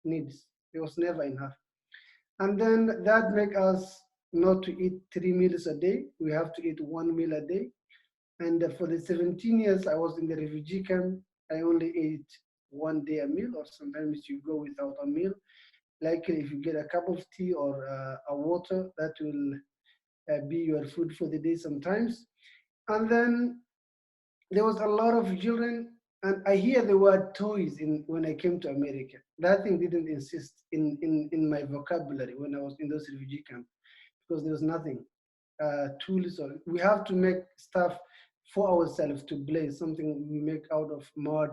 needs. It was never enough. And then that make us not to eat 3 meals a day. We have to eat 1 meal a day. And for the 17 years I was in the refugee camp, I only ate 1 day a meal, or sometimes you go without a meal. Like if you get a cup of tea or a water, that will be your food for the day sometimes. And then there was a lot of children, and I hear the word toys in when I came to America. That thing didn't insist in my vocabulary when I was in those refugee camps, because there was nothing. Tools, or we have to make stuff for ourselves to play, something we make out of mud,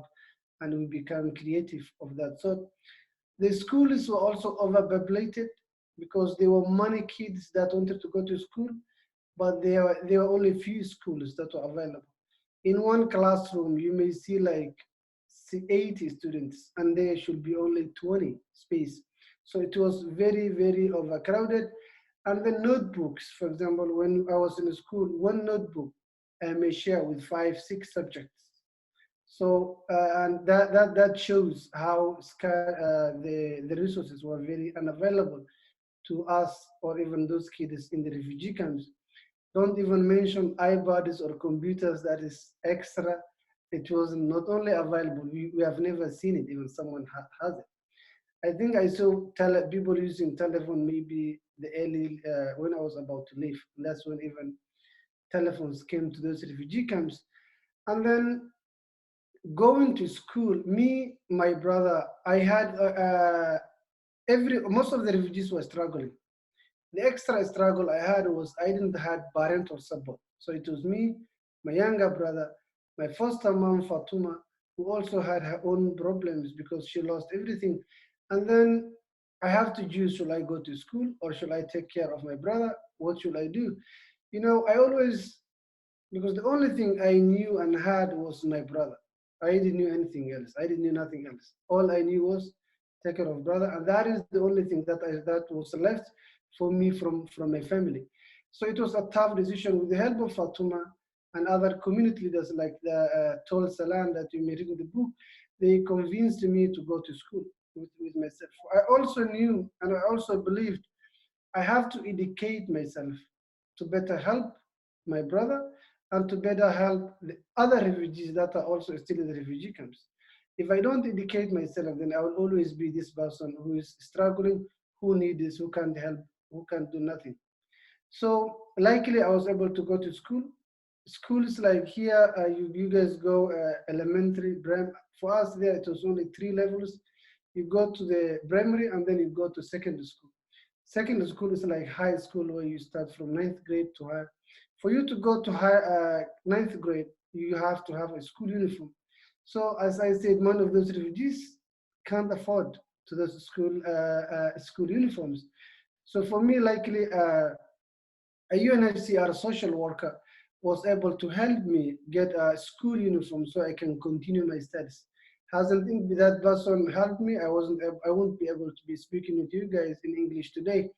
and we become creative of that sort. The schools were also overpopulated because there were many kids that wanted to go to school, but there were only few schools that were available. In one classroom, you may see like 80 students, and there should be only 20 space. So it was very, very overcrowded. And the notebooks, for example, when I was in school, one notebook I may share with five, six subjects. So, and that shows how the resources were very unavailable to us or even those kids in the refugee camps. Don't even mention iPads or computers, that is extra. It was not only available, we have never seen it, even someone has it. I think I saw people using telephone maybe the early, when I was about to leave. That's when even telephones came to those refugee camps. And then going to school, me, my brother, I had most of the refugees were struggling. The extra struggle I had was I didn't have parental support. So it was me, my younger brother, my foster mom Fatuma, who also had her own problems because she lost everything. And then I have to choose: should I go to school or should I take care of my brother? What should I do? I always, because the only thing I knew and had was my brother. I didn't know anything else. I didn't know nothing else. All I knew was take care of brother, and that is the only thing that was left for me from my family. So it was a tough decision. With the help of Fatuma and other community leaders like the Tol Salan that you may read in the book, they convinced me to go to school with myself. I also knew and I also believed I have to educate myself to better help my brother and to better help the other refugees that are also still in the refugee camps. If I don't educate myself, then I will always be this person who is struggling, who needs this, who can't help, who can't do nothing. So likely I was able to go to school. Schools like here, you guys go elementary, for us there it was only 3 levels. You go to the primary and then you go to secondary school. Secondary school is like high school where you start from ninth grade to high. For you to go to ninth grade, you have to have a school uniform. So as I said, one of those refugees can't afford to those school uniforms. So for me, likely a UNHCR social worker was able to help me get a school uniform so I can continue my studies. Hasn't that person helped me, I won't be able to be speaking with you guys in English today.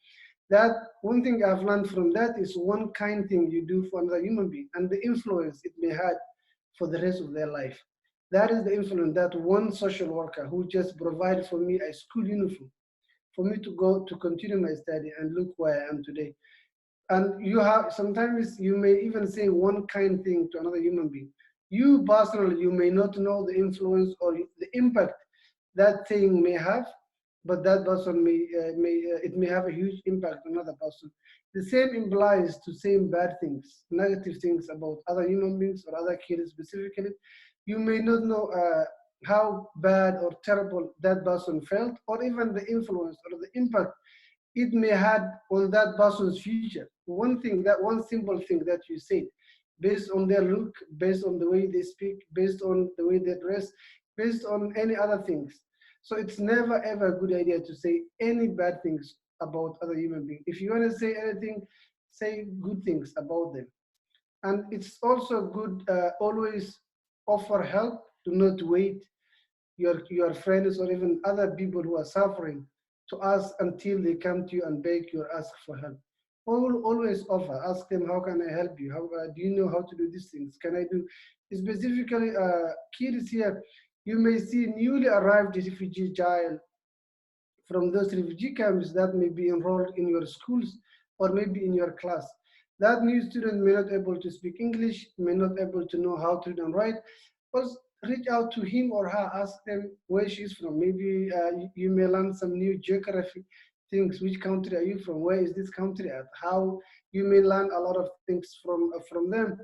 That one thing I've learned from that is one kind thing you do for another human being and the influence it may have for the rest of their life. That is the influence that one social worker who just provided for me a school uniform for me to go to continue my study and look where I am today. And you have sometimes you may even say one kind thing to another human being. You personally, you may not know the influence or the impact that thing may have, but that person it may have a huge impact on another person. The same implies to saying bad things, negative things about other human beings or other kids specifically. You may not know how bad or terrible that person felt, or even the influence or the impact it may have on that person's future. One simple thing that you said, based on their look, based on the way they speak, based on the way they dress, based on any other things. So it's never ever a good idea to say any bad things about other human beings. If you want to say anything, say good things about them. And it's also good always offer help. Do not wait your friends or even other people who are suffering to ask until they come to you and beg you or ask for help. Always offer. Ask them, how can I help you? How do you know how to do these things? Can I do specifically kids here? You may see newly arrived refugee child from those refugee camps that may be enrolled in your schools or maybe in your class. That new student may not able to speak English, may not able to know how to read and write. First, reach out to him or her, ask them where she's from. Maybe you may learn some new geography things. Which country are you from? Where is this country at? How you may learn a lot of things from them.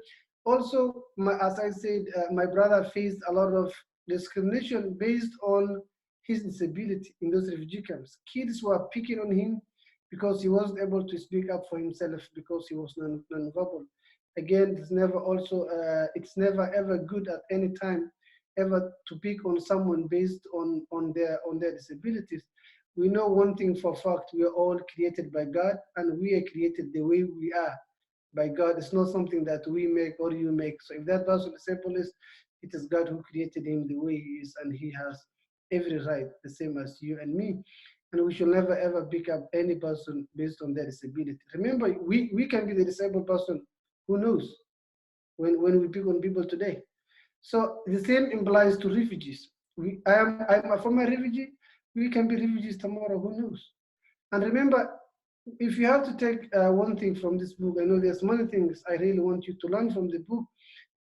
Also, as I said, my brother faced a lot of discrimination based on his disability in those refugee camps. Kids were picking on him because he wasn't able to speak up for himself because he was non-verbal. Again, it's never ever good at any time ever to pick on someone based on their disabilities. We know one thing for fact: we are all created by God, and we are created the way we are by God. It's not something that we make or you make. So if that person is ableist, it is God who created him the way he is, and he has every right, the same as you and me. And we should never ever pick up any person based on their disability. Remember, we can be the disabled person. Who knows? When we pick on people today. So the same implies to refugees. I'm a former refugee. We can be refugees tomorrow. Who knows? And remember, if you have to take one thing from this book, I know there's many things I really want you to learn from the book,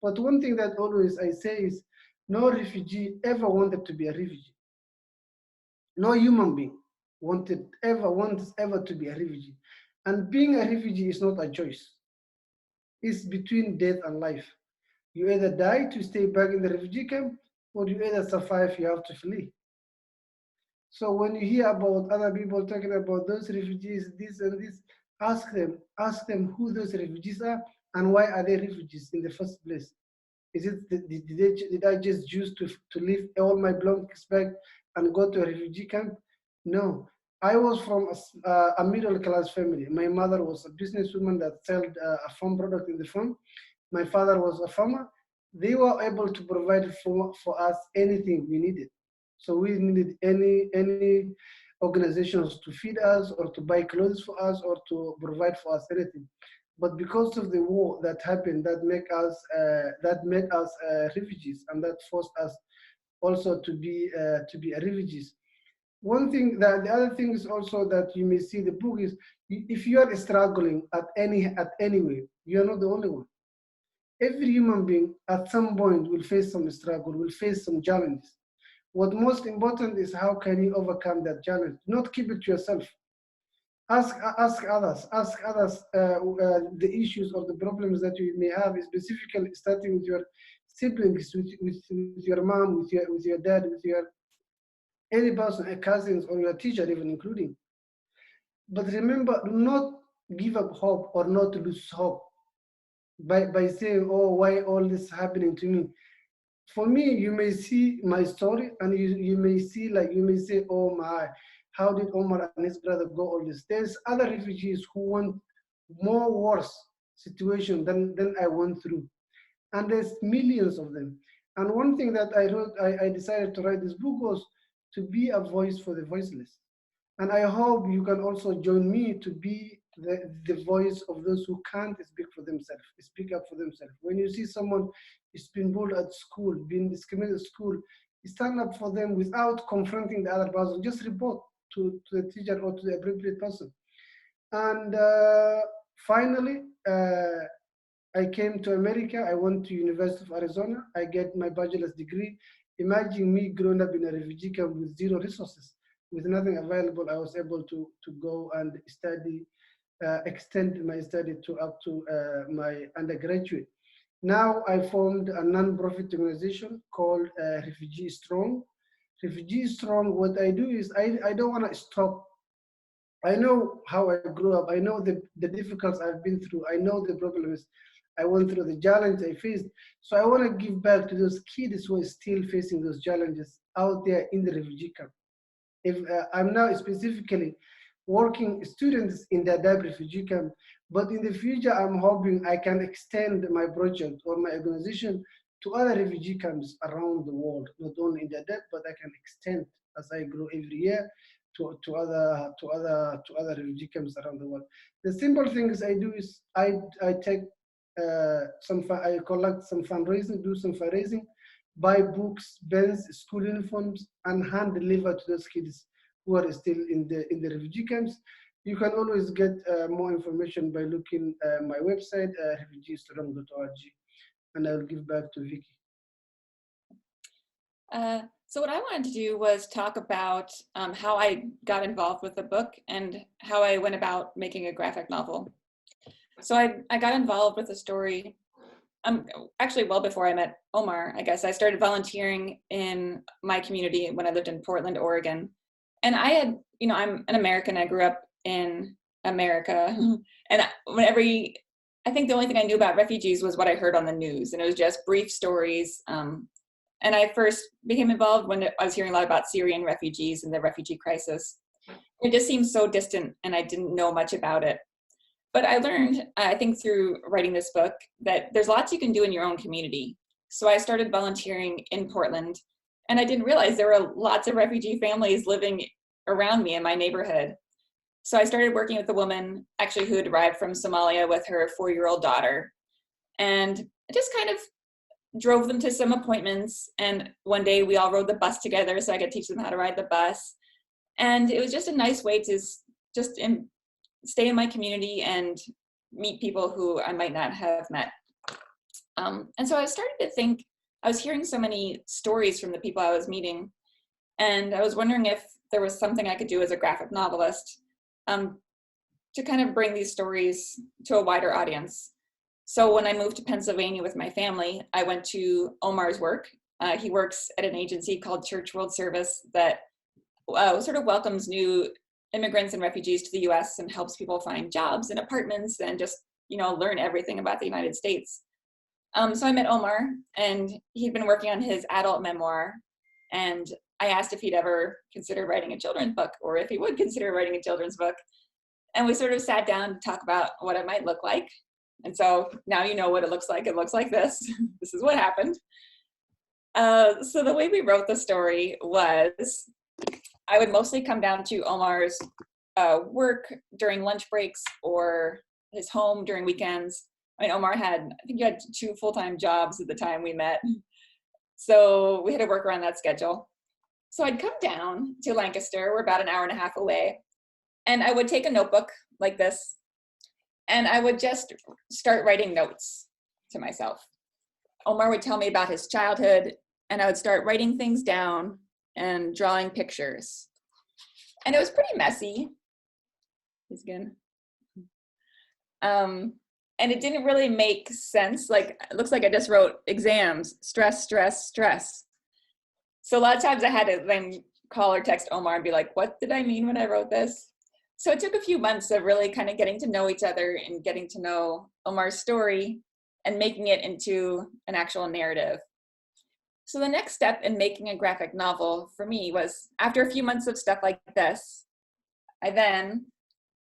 but one thing that always I say is no refugee ever wanted to be a refugee. No human being wants ever to be a refugee. And being a refugee is not a choice. It's between death and life. You either die to stay back in the refugee camp, or you either survive, you have to flee. So when you hear about other people talking about those refugees, this and this, ask them who those refugees are and why are they refugees in the first place. Is it did I just choose to leave all my belongings back and go to a refugee camp? No, I was from a middle class family. My mother was a businesswoman that sold a farm product in the farm. My father was a farmer. They were able to provide for us anything we needed. So we needed any organizations to feed us or to buy clothes for us or to provide for us anything. But because of the war that happened, that made us refugees, and that forced us also to be refugees. One thing that the other thing is also that you may see the book is if you are struggling at any way, you are not the only one. Every human being at some point will face some struggle, will face some challenges. What most important is how can you overcome that challenge? Not keep it to yourself. Ask others the issues or the problems that you may have, specifically starting with your siblings, with your mom, with your dad, with your any person, cousins, or your teacher, even including. But remember, do not give up hope or not lose hope by saying, "Oh, why all this happening to me?" For me, you may see my story and you may see, like, you may say, oh my, how did Omar and his brother go all this? There's other refugees who want more worse situation than I went through. And there's millions of them. And one thing that I decided to write this book was to be a voice for the voiceless. And I hope you can also join me to be the voice of those who can't speak for themselves, speak up for themselves. When you see someone is being bullied at school, being discriminated at school, stand up for them without confronting the other person. Just report to the teacher or to the appropriate person. And finally, I came to America. I went to University of Arizona. I get my bachelor's degree. Imagine me growing up in a refugee camp with zero resources, with nothing available. I was able to go and study, extend my study to up to my undergraduate. Now I formed a non-profit organization called Refugee Strong. Refugee Strong, what I do is I don't want to stop. I know how I grew up. I know the difficulties I've been through. I know the problems I went through, the challenge I faced. So I want to give back to those kids who are still facing those challenges out there in the refugee camp. If I'm now specifically working students in the Dadaab refugee camp, but in the future I'm hoping I can extend my project or my organization to other refugee camps around the world, not only in Dadaab, but I can extend as I grow every year to other refugee camps around the world. The simple things I do is I take I collect some fundraising, do some fundraising, buy books, pens, school uniforms, and hand deliver to those kids who are still in the refugee camps. You can always get more information by looking at my website, refugeestrong.org, and I'll give back to Vicky. So what I wanted to do was talk about how I got involved with the book and how I went about making a graphic novel. So I got involved with the story actually well before I met Omar, I guess. I started volunteering in my community when I lived in Portland, Oregon. And I had, I'm an American. I grew up in America. And I think the only thing I knew about refugees was what I heard on the news. And it was just brief stories. And I first became involved when I was hearing a lot about Syrian refugees and the refugee crisis. It just seemed so distant and I didn't know much about it. But I learned, I think through writing this book, that there's lots you can do in your own community. So I started volunteering in Portland, and I didn't realize there were lots of refugee families living around me in my neighborhood. So I started working with a woman actually who had arrived from Somalia with her 4-year-old daughter. And I just kind of drove them to some appointments. And one day we all rode the bus together so I could teach them how to ride the bus. And it was just a nice way to just stay in my community and meet people who I might not have met. And so I started to think, I was hearing so many stories from the people I was meeting, and I was wondering if there was something I could do as a graphic novelist to kind of bring these stories to a wider audience. So when I moved to Pennsylvania with my family, I went to Omar's work. He works at an agency called Church World Service that sort of welcomes new immigrants and refugees to the US and helps people find jobs and apartments and just, learn everything about the United States. So I met Omar, and he'd been working on his adult memoir, and I asked if he'd ever consider writing a children's book or if he would consider writing a children's book. And we sort of sat down to talk about what it might look like. And so now you know what it looks like. It looks like this. This is what happened. So the way we wrote the story was I would mostly come down to Omar's work during lunch breaks or his home during weekends. I mean, Omar I think he had 2 full-time jobs at the time we met. So we had to work around that schedule. So I'd come down to Lancaster, we're about an hour and a half away, and I would take a notebook like this, and I would just start writing notes to myself. Omar would tell me about his childhood, and I would start writing things down and drawing pictures. And it was pretty messy. He's good. And it didn't really make sense. Like, it looks like I just wrote exams, stress, stress, stress. So a lot of times I had to then call or text Omar and be like, what did I mean when I wrote this? So it took a few months of really kind of getting to know each other and getting to know Omar's story and making it into an actual narrative. So the next step in making a graphic novel for me was, after a few months of stuff like this,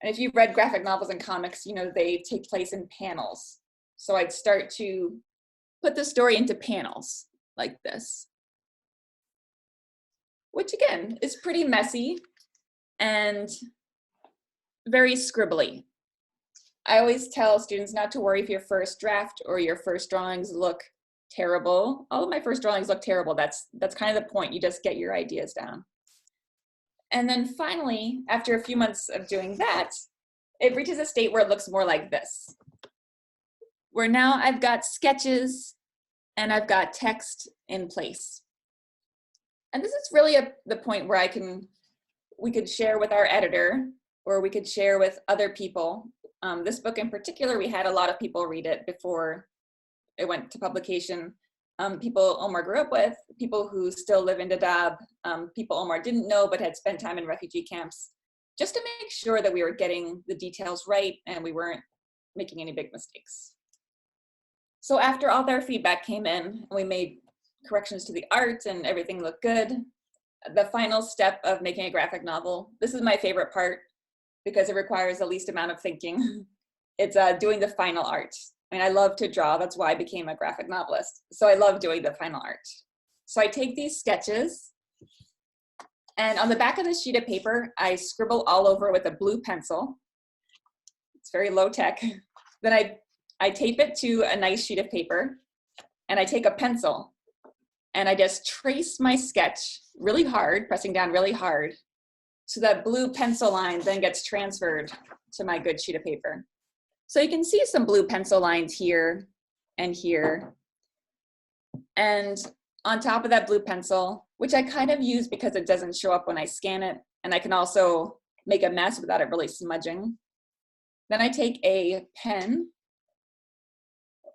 and if you've read graphic novels and comics, they take place in panels. So I'd start to put the story into panels like this, which again is pretty messy and very scribbly. I always tell students not to worry if your first draft or your first drawings look terrible. All of my first drawings look terrible. That's kind of the point. You just get your ideas down. And then finally, after a few months of doing that, it reaches a state where it looks more like this, where now I've got sketches and I've got text in place. And this is really the point where we could share with our editor, or we could share with other people. This book in particular, we had a lot of people read it before it went to publication. People Omar grew up with, people who still live in Dadaab, people Omar didn't know but had spent time in refugee camps, just to make sure that we were getting the details right and we weren't making any big mistakes. So after all their feedback came in, and we made corrections to the art and everything looked good, the final step of making a graphic novel, this is my favorite part because it requires the least amount of thinking. It's doing the final art. I mean, I love to draw. That's why I became a graphic novelist. So I love doing the final art. So I take these sketches, and on the back of this sheet of paper, I scribble all over with a blue pencil. It's very low tech. Then I tape it to a nice sheet of paper, and I take a pencil, and I just trace my sketch really hard, pressing down really hard. So that blue pencil line then gets transferred to my good sheet of paper. So you can see some blue pencil lines here and here. And on top of that blue pencil, which I kind of use because it doesn't show up when I scan it, and I can also make a mess without it really smudging. Then I take a pen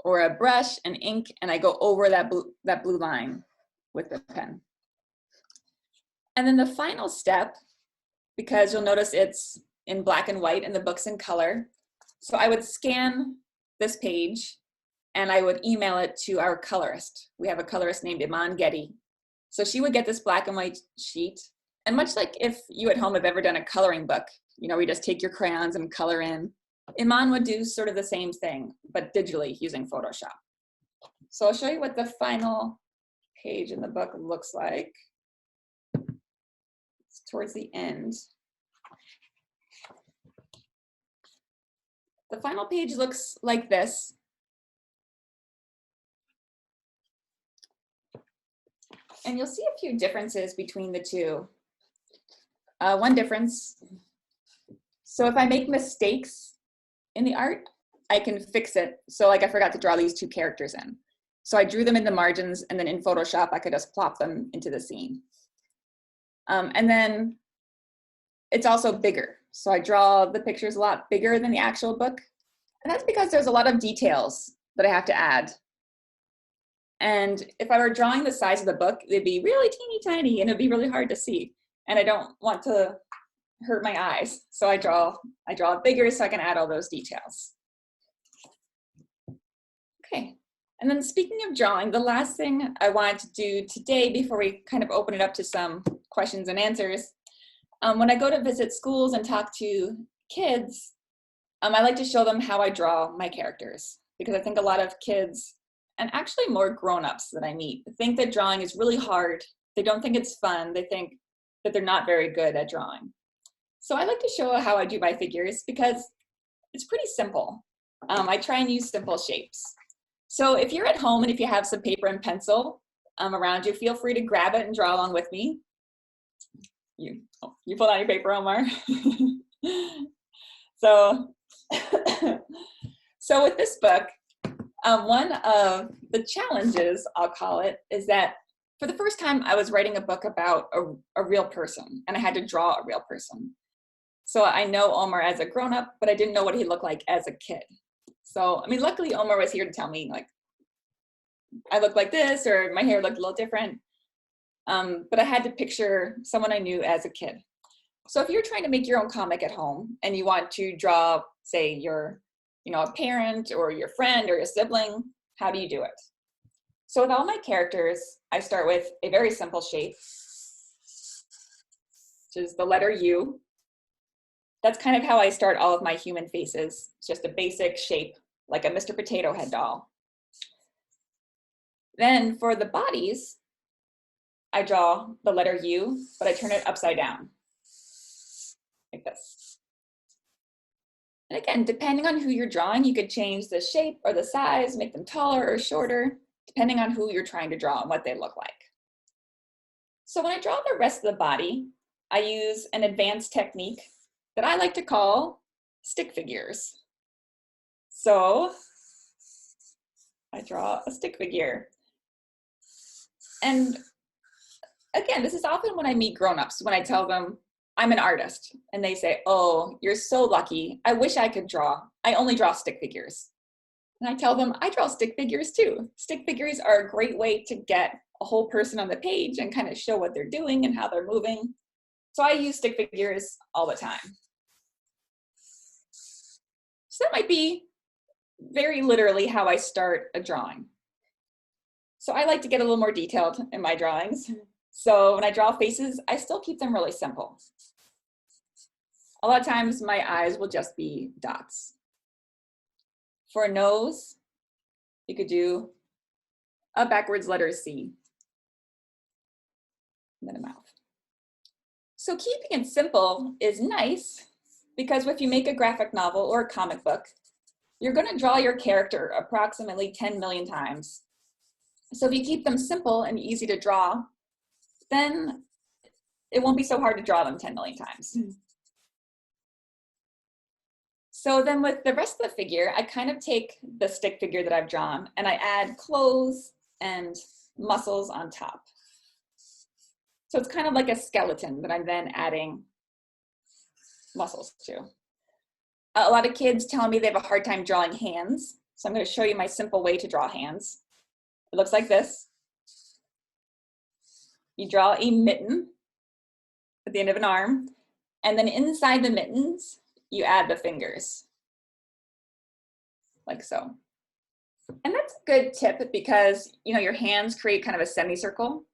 or a brush and ink, and I go over that blue line with the pen. And then the final step, because you'll notice it's in black and white and the book's in color. So I would scan this page and I would email it to our colorist. We have a colorist named Iman Getty. So she would get this black and white sheet. And much like if you at home have ever done a coloring book, you know, where you just take your crayons and color in, Iman would do sort of the same thing, but digitally using Photoshop. So I'll show you what the final page in the book looks like. It's towards the end. The final page looks like this. And you'll see a few differences between the two. One difference, so if I make mistakes in the art, I can fix it. So like I forgot to draw these two characters in. So I drew them in the margins, and then in Photoshop, I could just plop them into the scene. And then it's also bigger. So I draw the pictures a lot bigger than the actual book. And that's because there's a lot of details that I have to add. And if I were drawing the size of the book, it'd be really teeny tiny and it'd be really hard to see. And I don't want to hurt my eyes. So I draw it bigger so I can add all those details. Okay, and then speaking of drawing, the last thing I wanted to do today before we kind of open it up to some questions and answers, when I go to visit schools and talk to kids, I like to show them how I draw my characters, because I think a lot of kids, and actually more grown-ups that I meet, think that drawing is really hard. They don't think it's fun. They think that they're not very good at drawing. So I like to show how I do my figures because it's pretty simple. I try and use simple shapes. So if you're at home and if you have some paper and pencil around you, feel free to grab it and draw along with me. You pull out your paper, Omar. So with this book, one of the challenges, I'll call it, is that for the first time I was writing a book about a real person, and I had to draw a real person. So I know Omar as a grown-up, but I didn't know what he looked like as a kid. So, I mean, luckily Omar was here to tell me, like, I look like this, or my hair looked a little different. But I had to picture someone I knew as a kid. So if you're trying to make your own comic at home and you want to draw, say, your, a parent or your friend or your sibling, how do you do it? So with all my characters, I start with a very simple shape, which is the letter U. That's kind of how I start all of my human faces. It's just a basic shape, like a Mr. Potato Head doll. Then for the bodies, I draw the letter U, but I turn it upside down, like this. And again, depending on who you're drawing, you could change the shape or the size, make them taller or shorter, depending on who you're trying to draw and what they look like. So when I draw the rest of the body, I use an advanced technique that I like to call stick figures. So I draw a stick figure. And again, this is often when I meet grown-ups, when I tell them I'm an artist, and they say, oh, you're so lucky. I wish I could draw. I only draw stick figures. And I tell them I draw stick figures too. Stick figures are a great way to get a whole person on the page and kind of show what they're doing and how they're moving. So I use stick figures all the time. So that might be very literally how I start a drawing. So I like to get a little more detailed in my drawings. So when I draw faces, I still keep them really simple. A lot of times my eyes will just be dots. For a nose, you could do a backwards letter C, and then a mouth. So keeping it simple is nice because if you make a graphic novel or a comic book, you're going to draw your character approximately 10 million times. So if you keep them simple and easy to draw, then it won't be so hard to draw them 10 million times. So then with the rest of the figure, I kind of take the stick figure that I've drawn and I add clothes and muscles on top. So it's kind of like a skeleton that I'm then adding muscles to. A lot of kids tell me they have a hard time drawing hands. So I'm going to show you my simple way to draw hands. It looks like this. You draw a mitten at the end of an arm, and then inside the mittens, you add the fingers, like so. And that's a good tip because, you know, your hands create kind of a semicircle.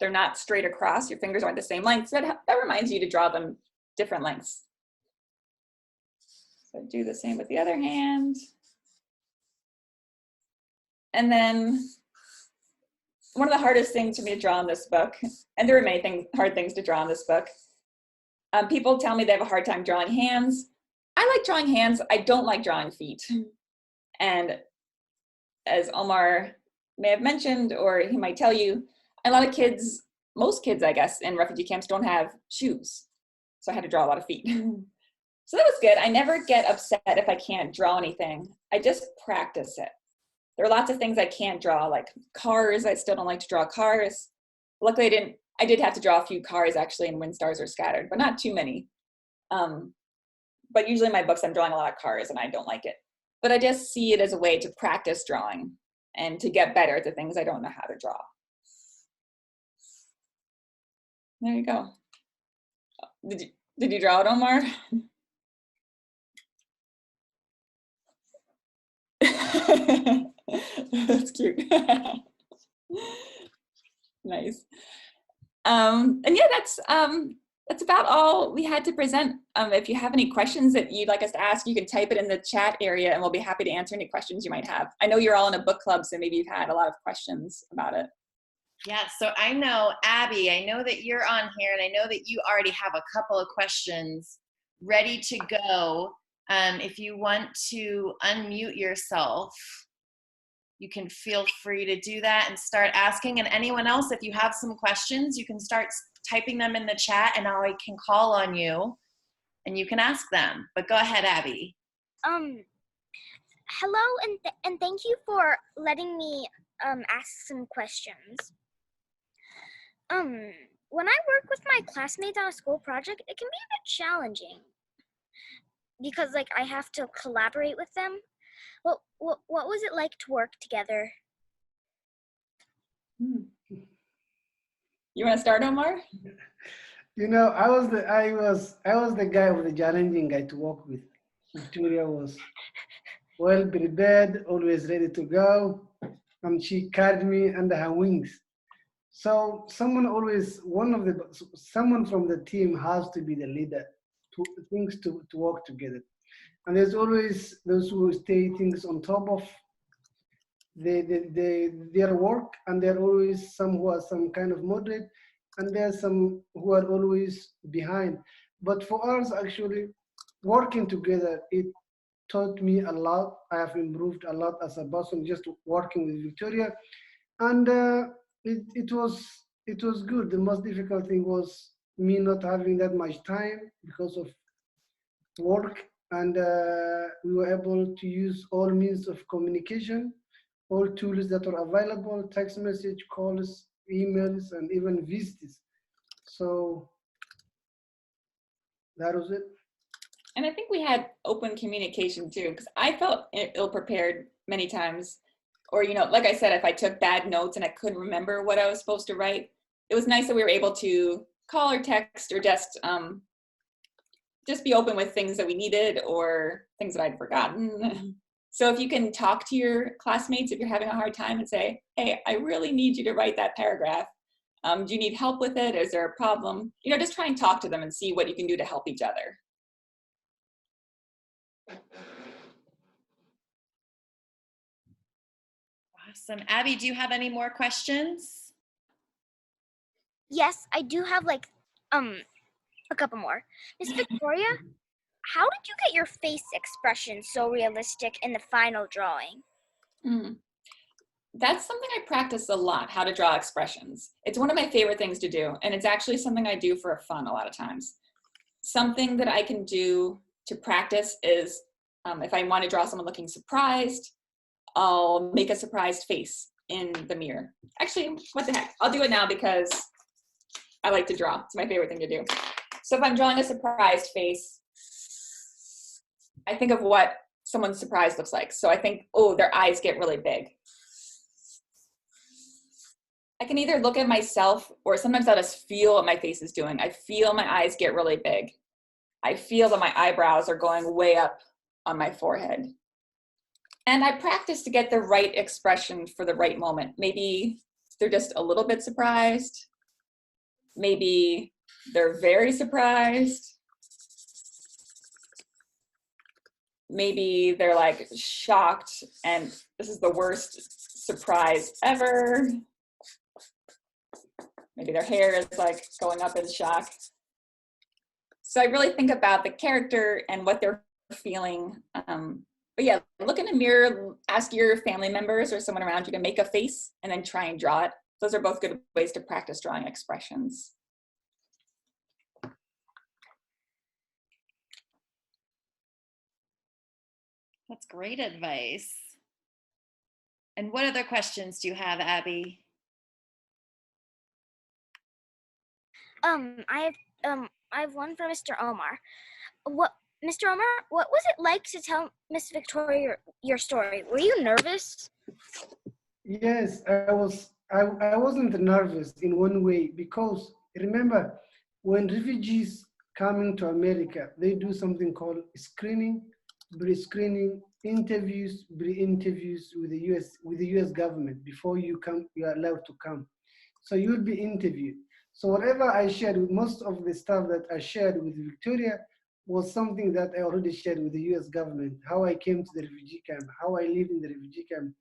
They're not straight across. Your fingers aren't the same length. So that reminds you to draw them different lengths. So do the same with the other hand. And then one of the hardest things for me to draw in this book, and there are many hard things to draw in this book, people tell me they have a hard time drawing hands. I like drawing hands. I don't like drawing feet. And as Omar may have mentioned, or he might tell you, a lot of kids, most kids, I guess, in refugee camps don't have shoes. So I had to draw a lot of feet. So that was good. I never get upset if I can't draw anything. I just practice it. There are lots of things I can't draw, like cars. I still don't like to draw cars. Luckily, I did have to draw a few cars actually, and When Stars Are Scattered, but not too many. But usually in my books, I'm drawing a lot of cars and I don't like it. But I just see it as a way to practice drawing and to get better at the things I don't know how to draw. There you go. Did you draw it, Omar? That's cute. Nice. And yeah, that's about all we had to present. If you have any questions that you'd like us to ask, you can type it in the chat area and we'll be happy to answer any questions you might have. I know you're all in a book club, so maybe you've had a lot of questions about it. Yeah, so I know, Abby, I know that you're on here and I know that you already have a couple of questions ready to go. If you want to unmute yourself, you can feel free to do that and start asking. And anyone else, if you have some questions, you can start typing them in the chat and I can call on you and you can ask them. But go ahead, Abby. Hello, and thank you for letting me ask some questions. When I work with my classmates on a school project, it can be a bit challenging because like I have to collaborate with them. What was it like to work together? You want to start, Omar? You know, I was the guy with the challenging guy to work with. Victoria was well prepared, always ready to go, and she carried me under her wings. So someone from the team has to be the leader to work together. And there's always those who stay things on top of their work, and there are always some who are some kind of moderate, and there's some who are always behind. But for us, actually, working together, it taught me a lot. I have improved a lot as a person just working with Victoria, and it was good. The most difficult thing was me not having that much time because of work, and we were able to use all means of communication, all tools that are available: text message, calls, emails, and even visits. So that was it. And I think we had open communication too, because I felt ill-prepared many times. Or, you know, like I said, if I took bad notes and I couldn't remember what I was supposed to write, it was nice that we were able to call or text or just be open with things that we needed or things that I'd forgotten. So if you can talk to your classmates if you're having a hard time and say, hey, I really need you to write that paragraph. Do you need help with it? Is there a problem? You know, just try and talk to them and see what you can do to help each other. Awesome. Abby, do you have any more questions? Yes, I do have like a couple more. Miss Victoria, how did you get your face expression so realistic in the final drawing? That's something I practice a lot, how to draw expressions. It's one of my favorite things to do, and it's actually something I do for fun a lot of times. Something that I can do to practice is, if I want to draw someone looking surprised, I'll make a surprised face in the mirror. Actually, what the heck? I'll do it now because I like to draw. It's my favorite thing to do. So if I'm drawing a surprised face, I think of what someone's surprise looks like. So I think, oh, their eyes get really big. I can either look at myself, or sometimes I'll just feel what my face is doing. I feel my eyes get really big. I feel that my eyebrows are going way up on my forehead. And I practice to get the right expression for the right moment. Maybe they're just a little bit surprised. Maybe they're very surprised. Maybe they're like shocked and this is the worst surprise ever. Maybe their hair is like going up in shock. So I really think about the character and what they're feeling. But yeah, look in the mirror, ask your family members or someone around you to make a face and then try and draw it. Those are both good ways to practice drawing expressions. That's great advice. And what other questions do you have, Abby? I have one for Mr. Omar. Mr. Omar, what was it like to tell Miss Victoria your story? Were you nervous? Yes, I wasn't nervous in one way because remember, when refugees coming to America, they do something called screening, pre-screening, interviews, pre-interviews with the US government before you come, you are allowed to come. So you will be interviewed. So whatever I shared with most of the stuff that I shared with Victoria was something that I already shared with the US government, how I came to the refugee camp, how I lived in the refugee camp,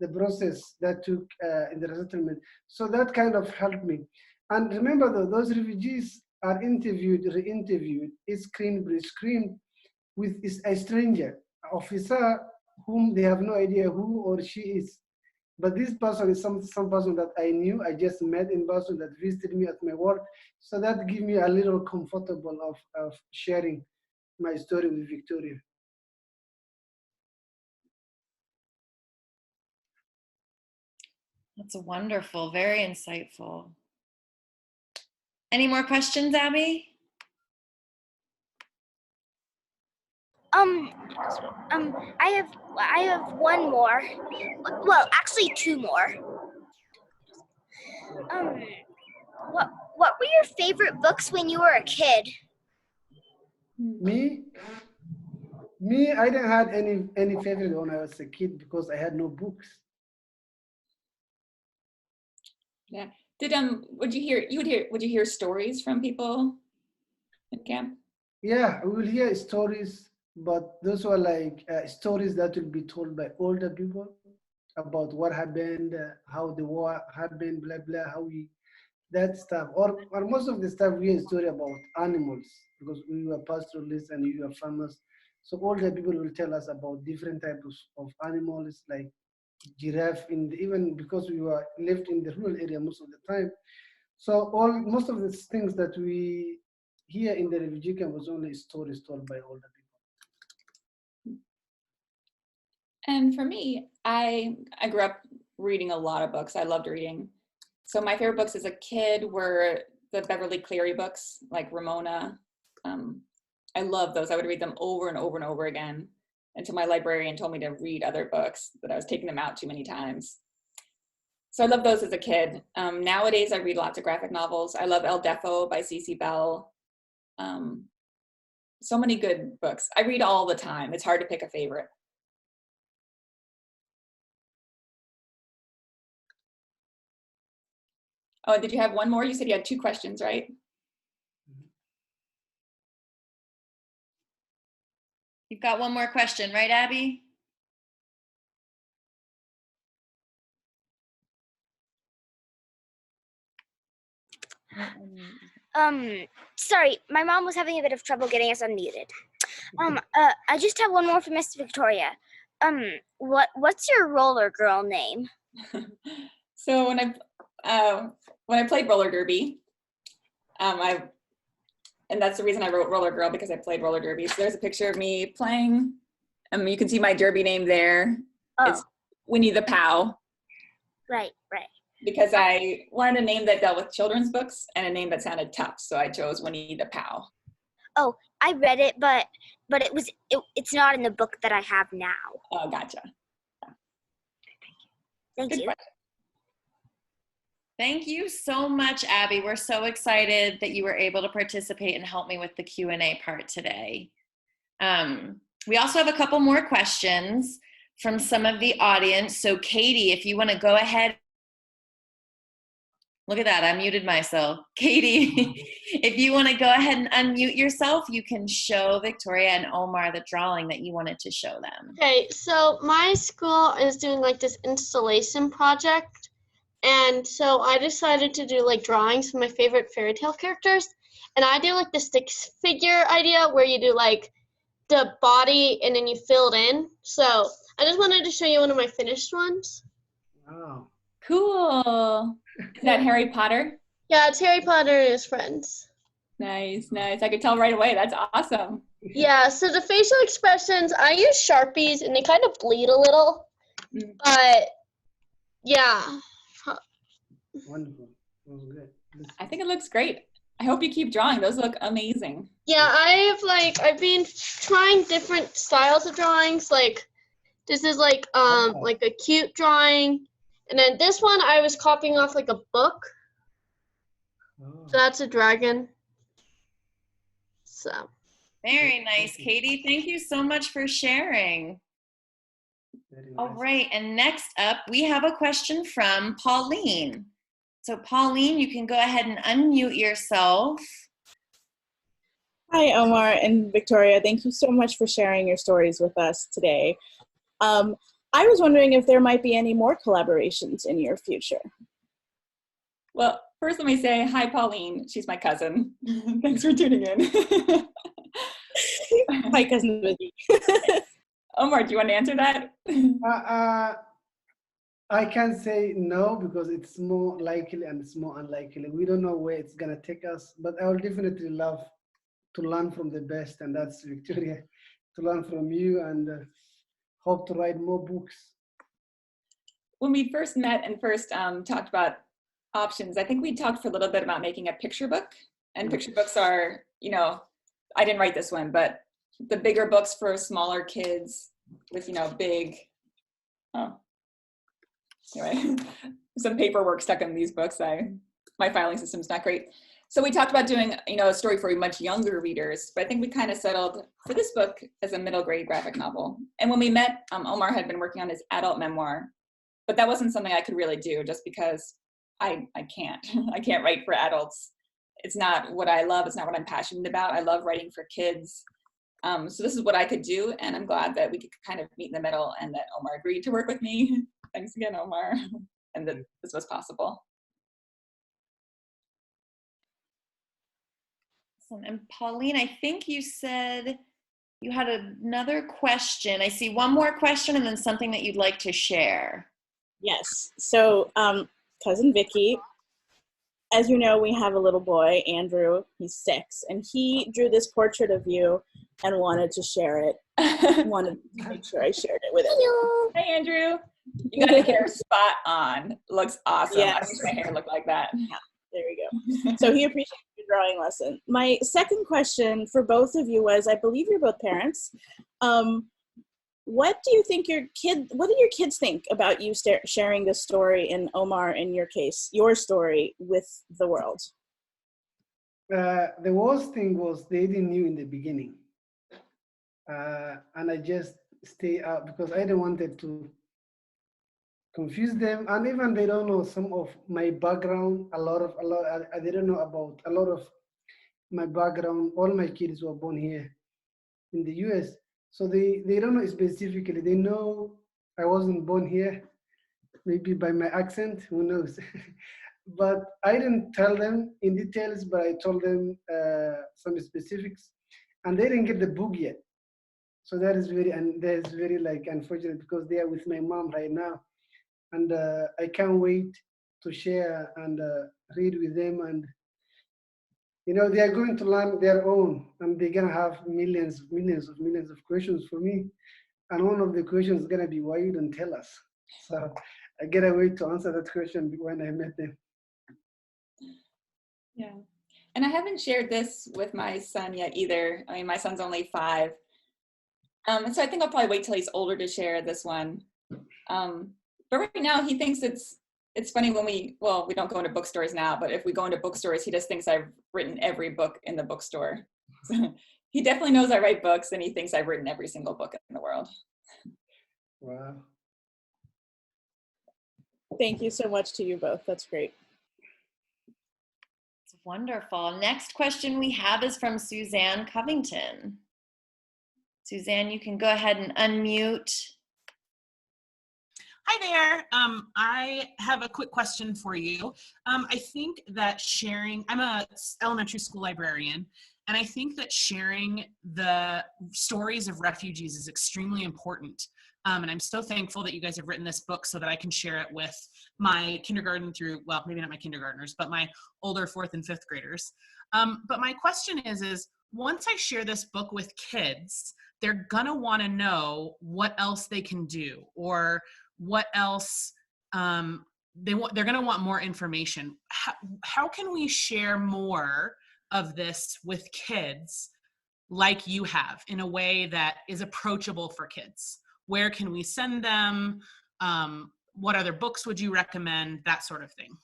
the process that took in the resettlement. So that kind of helped me. And remember though, those refugees are interviewed, re-interviewed, screened, pre-screened with a stranger, officer whom they have no idea who or she is. But this person is some person that I knew, I just met in person that visited me at my work. So that gave me a little comfortable of sharing my story with Victoria. That's wonderful, very insightful. Any more questions, Abby? I have one more. Well, actually two more. What were your favorite books when you were a kid? Me, I didn't have any favorite when I was a kid because I had no books. Yeah. Would you hear stories from people in camp? Yeah, we will hear stories, but those were like stories that will be told by older people about what happened, how the war happened, blah blah, how we that stuff. Or most of the stuff we hear story about animals because we were pastoralists and we were farmers. So older people will tell us about different types of animals like giraffe, even because we were lived in the rural area most of the time. So most of the things that we hear in the refugee camp was only stories told by older people. And for me, I grew up reading a lot of books. I loved reading. So my favorite books as a kid were the Beverly Cleary books, like Ramona. I love those. I would read them over and over and over again until my librarian told me to read other books, but I was taking them out too many times. So I love those as a kid. Nowadays, I read lots of graphic novels. I love El Deafo by C.C. Bell. So many good books. I read all the time. It's hard to pick a favorite. Oh, did you have one more? You said you had two questions, right? You've got one more question, right, Abby? Sorry, my mom was having a bit of trouble getting us unmuted. I just have one more for Miss Victoria. What's your roller girl name? So when I played roller derby, and that's the reason I wrote Roller Girl, because I played roller derby. So there's a picture of me playing. You can see my derby name there. Oh, It's Winnie the Pooh, right. because I wanted a name that dealt with children's books and a name that sounded tough. So I chose Winnie the Pooh. Oh, I read it, but it's not in the book that I have now. Oh, gotcha. Thank Good you. question. Thank you so much, Abby. We're so excited that you were able to participate and help me with the Q&A part today. We also have a couple more questions from some of the audience. So Katie, if you want to go ahead. Look at that, I muted myself. Katie, if you want to go ahead and unmute yourself, you can show Victoria and Omar the drawing that you wanted to show them. Okay, so my school is doing like this installation project. And so I decided to do like drawings of my favorite fairy tale characters. And I do like the stick figure idea where you do like the body and then you fill it in. So I just wanted to show you one of my finished ones. Wow. Cool. Is that Harry Potter? Yeah, it's Harry Potter and his friends. Nice. I could tell right away. That's awesome. Yeah, so the facial expressions, I use Sharpies and they kind of bleed a little. But yeah. Wonderful. That was good. I think it looks great. I hope you keep drawing. Those look amazing. Yeah, I've been trying different styles of drawings. Like this is like a cute drawing, and then this one I was copying off like a book. Oh. So that's a dragon. So Very nice, Katie. Thank you so much for sharing. Very All nice. right, and next up, we have a question from Pauline. So Pauline, you can go ahead and unmute yourself. Hi, Omar and Victoria. Thank you so much for sharing your stories with us today. I was wondering if there might be any more collaborations in your future. Well, first let me say hi, Pauline. She's my cousin. Thanks for tuning in. Hi, Cousin Vicky. Omar, do you want to answer that? I can't say no because it's more likely and it's more unlikely. We don't know where it's gonna take us, but I would definitely love to learn from the best, and that's Victoria, to learn from you and hope to write more books. When we first met and first talked about options, I think we talked for a little bit about making a picture book. And picture books are, I didn't write this one, but the bigger books for smaller kids with, big, anyway, some paperwork stuck in these books. My filing system's not great. So we talked about doing, a story for much younger readers, but I think we kind of settled for this book as a middle grade graphic novel. And when we met, Omar had been working on his adult memoir, but that wasn't something I could really do just because I can't. I can't write for adults. It's not what I love. It's not what I'm passionate about. I love writing for kids. So this is what I could do, and I'm glad that we could kind of meet in the middle and that Omar agreed to work with me. Thanks again, Omar, and that this was possible. And Pauline, I think you said you had another question. I see one more question and then something that you'd like to share. Yes. So, Cousin Vicky, as you know, we have a little boy, Andrew. He's 6, and he drew this portrait of you and wanted to share it. Wanted to make sure I shared it with him. Hey, Andrew. You got your hair spot on. Looks awesome. Yes. I wish my hair looked like that. Yeah, there we go. So he appreciated your drawing lesson. My second question for both of you was, I believe you're both parents. What do you think what do your kids think about you sharing this story, in Omar, in your case, your story, with the world? The worst thing was they didn't knew in the beginning. And I just stay out because I didn't wanted to confuse them, and even they don't know some of my background. They don't know about a lot of my background. All my kids were born here in the US, so they don't know specifically. They know I wasn't born here, maybe by my accent, who knows. But I didn't tell them in details, but I told them some specifics, and they didn't get the book yet. So that is very like unfortunate because they are with my mom right now. and I can't wait to share and read with them. And they are going to learn their own, and they're gonna have millions of questions for me. And one of the questions is gonna be, why you don't tell us? So I get a way to answer that question when I met them. Yeah. And I haven't shared this with my son yet either. I mean, my son's only 5. So I think I'll probably wait till he's older to share this one. But right now he thinks it's funny when we don't go into bookstores now, but if we go into bookstores, he just thinks I've written every book in the bookstore. So he definitely knows I write books, and he thinks I've written every single book in the world. Wow. Thank you so much to you both. That's great. It's wonderful. Next question we have is from Suzanne Covington. Suzanne, you can go ahead and unmute. Hi there. I have a quick question for you. I think that I'm an elementary school librarian, and I think that sharing the stories of refugees is extremely important. And I'm so thankful that you guys have written this book so that I can share it with my kindergarten through, well, maybe not my kindergartners, but my older 4th and 5th graders. But my question is once I share this book with kids, they're gonna wanna know what else they can do, or what else they're going to want more information. How can we share more of this with kids like you have in a way that is approachable for kids? Where can we send them? What other books would you recommend? That sort of thing.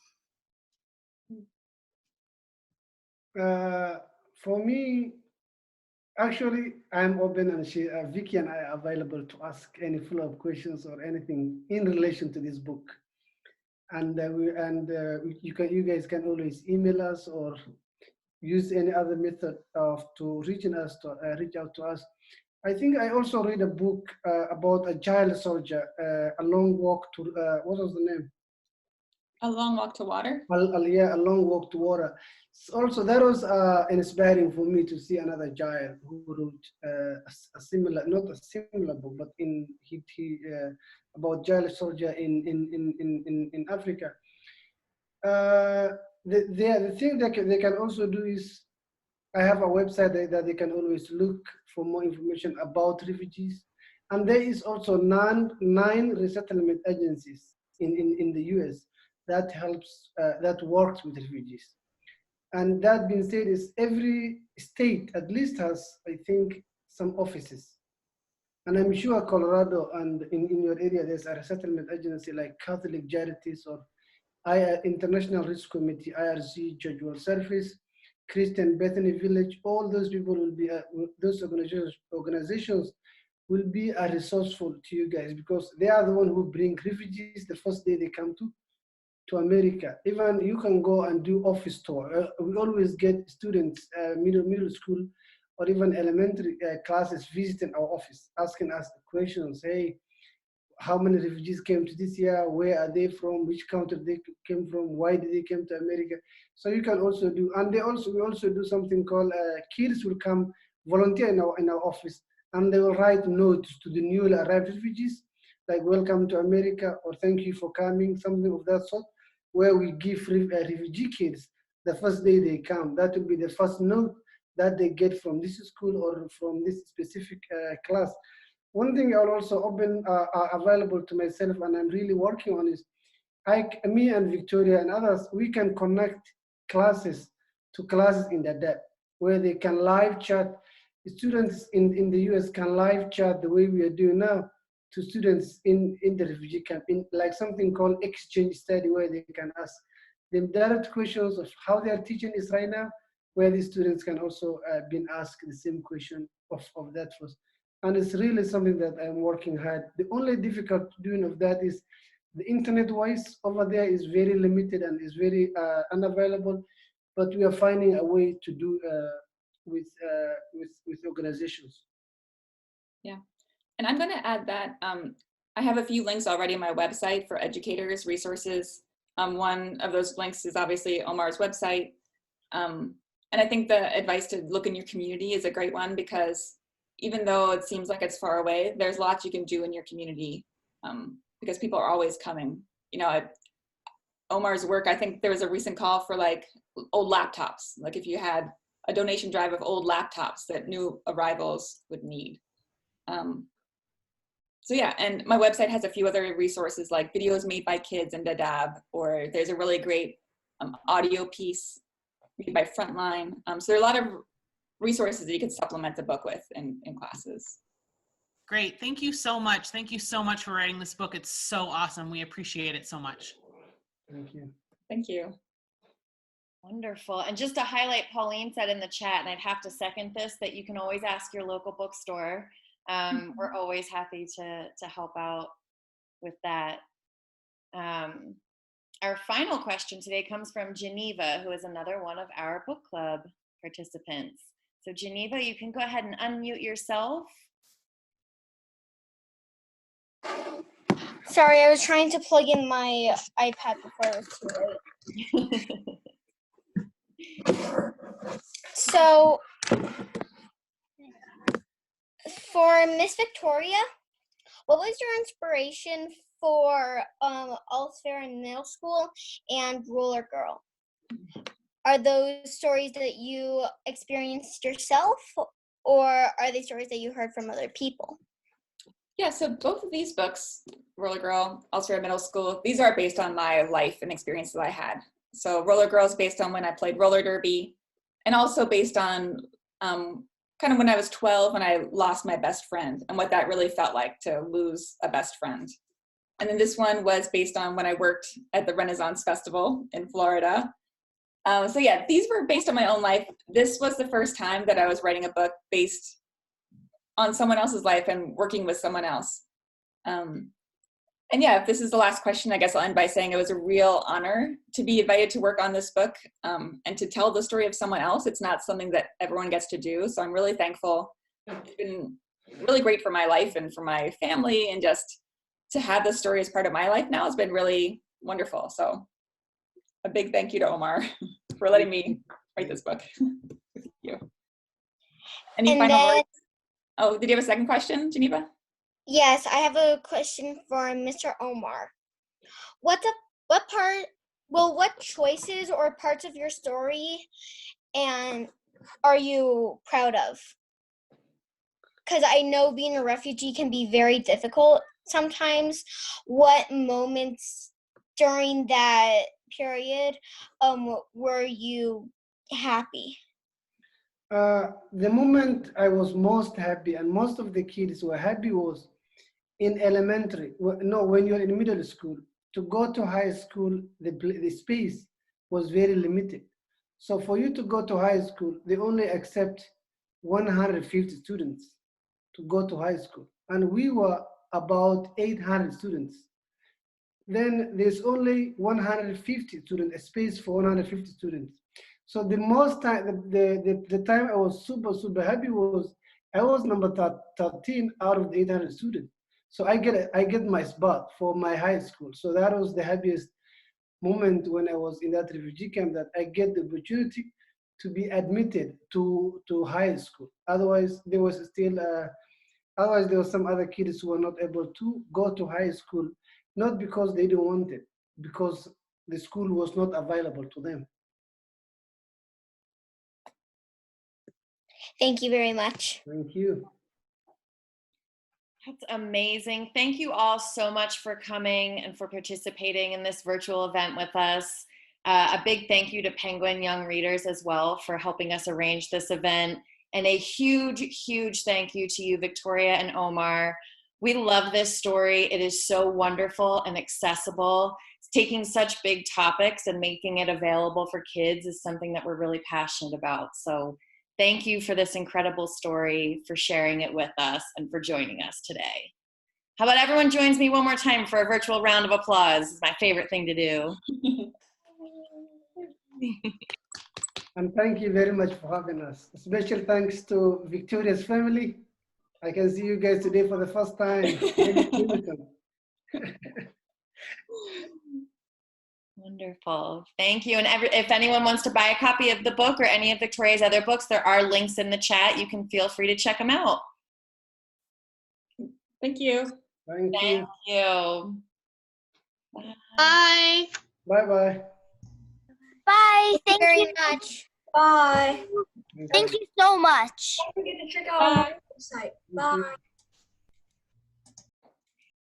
For me, actually, I'm open, and Vicky and I are available to ask any follow-up questions or anything in relation to this book. And you guys can always email us or use any other method to reach out to us. I think I also read a book about a child soldier, A Long Walk to what was the name? A Long Walk to Water? Yeah, A Long Walk to Water. Also, that was inspiring for me to see another giant who wrote a similar, not a similar book, but about giant soldier in Africa. The thing that they can also do is, I have a website that they can always look for more information about refugees. And there is also 9 resettlement agencies in the US that works with refugees. And that being said, is every state at least has, I think, some offices. And I'm sure Colorado and in your area, there's a resettlement agency like Catholic Charities or International Risk Committee, IRC, Church World Service, Christian Bethany Village. All those people will be, those organizations will be resourceful to you guys, because they are the one who bring refugees the first day they come to America. Even you can go and do office tour. We always get students, middle school or even elementary classes visiting our office, asking us questions. Hey, how many refugees came to this year? Where are they from? Which country they came from? Why did they come to America? So you can also do, and we also do something called kids will come volunteer in our office, and they will write notes to the newly arrived refugees, like welcome to America or thank you for coming, something of that sort, where we give refugee kids the first day they come. That will be the first note that they get from this school or from this specific class. One thing I'll also open available to myself, and I'm really working on, is me and Victoria and others, we can connect classes to classes in the depth, where they can live chat. Students in the US can live chat the way we are doing now to students in the refugee camp, in like something called exchange study, where they can ask them direct questions of how their teaching is right now, where the students can also been asked the same question of that first. And it's really something that I'm working hard. The only difficult doing of that is the internet-wise over there is very limited and is very unavailable, but we are finding a way to do with organizations. Yeah, and I'm going to add that I have a few links already on my website for educators, resources. One of those links is obviously Omar's website. And I think the advice to look in your community is a great one, because even though it seems like it's far away, there's lots you can do in your community, because people are always coming Omar's work, I think there was a recent call for like old laptops, like if you had a donation drive of old laptops that new arrivals would need. So yeah, and my website has a few other resources like videos made by kids in Dadaab, or there's a really great audio piece made by Frontline. So there are a lot of resources that you could supplement the book with in classes. Great, thank you so much. Thank you so much for writing this book. It's so awesome. We appreciate it so much. Thank you. Thank you. Wonderful. And just to highlight, Pauline said in the chat, and I'd have to second this, that you can always ask your local bookstore. We're always happy to help out with that. Our final question today comes from Geneva, who is another one of our book club participants. So Geneva, you can go ahead and unmute yourself. Sorry, I was trying to plug in my iPad before it was too late. So, for Miss Victoria, what was your inspiration for All's Fair in middle school and Roller Girl? Are those stories that you experienced yourself, or are they stories that you heard from other people? Yeah, so both of these books, Roller Girl, All's Fair in Middle School, these are based on my life and experiences I had. So Roller Girl is based on when I played roller derby, and also based on kind of when I was 12 and I lost my best friend and what that really felt like to lose a best friend. And then this one was based on when I worked at the Renaissance Festival in Florida. So yeah, these were based on my own life. This was the first time that I was writing a book based on someone else's life and working with someone else. And yeah, if this is the last question, I guess I'll end by saying it was a real honor to be invited to work on this book and to tell the story of someone else. It's not something that everyone gets to do. So I'm really thankful. It's been really great for my life and for my family, and just to have this story as part of my life now has been really wonderful. So a big thank you to Omar for letting me write this book. Thank you. Any final words? Oh, did you have a second question, Geneva? Yes, I have a question for Mr. Omar. What choices or parts of your story and are you proud of? Because I know being a refugee can be very difficult sometimes. What moments during that period were you happy? The moment I was most happy, and most of the kids were happy, was in elementary. No, when you're in middle school. To go to high school, the space was very limited. So for you to go to high school, they only accept 150 students to go to high school. And we were about 800 students. Then there's only 150 students, a space for 150 students. So the most time, the time I was super happy was I was number 13 out of the 800 students. So I get my spot for my high school. So that was the happiest moment when I was in that refugee camp, that I get the opportunity to be admitted to high school. Otherwise, there was some other kids who were not able to go to high school, not because they didn't want it, because the school was not available to them. Thank you very much. Thank you. That's amazing. Thank you all so much for coming and for participating in this virtual event with us. A big thank you to Penguin Young Readers as well for helping us arrange this event. And a huge thank you to you, Victoria and Omar. We love this story. It is so wonderful and accessible. Taking such big topics and making it available for kids is something that we're really passionate about. So thank you for this incredible story, for sharing it with us, and for joining us today. How about everyone joins me one more time for a virtual round of applause? It's my favorite thing to do. And thank you very much for having us. A special thanks to Victoria's family. I can see you guys today for the first time. Wonderful. Thank you. And if anyone wants to buy a copy of the book or any of Victoria's other books, there are links in the chat. You can feel free to check them out. Thank you. Thank you. Thank you. Bye. Bye-bye. Bye. Thank you very much. Bye. Thank you so much. Don't forget to check out our website. Bye.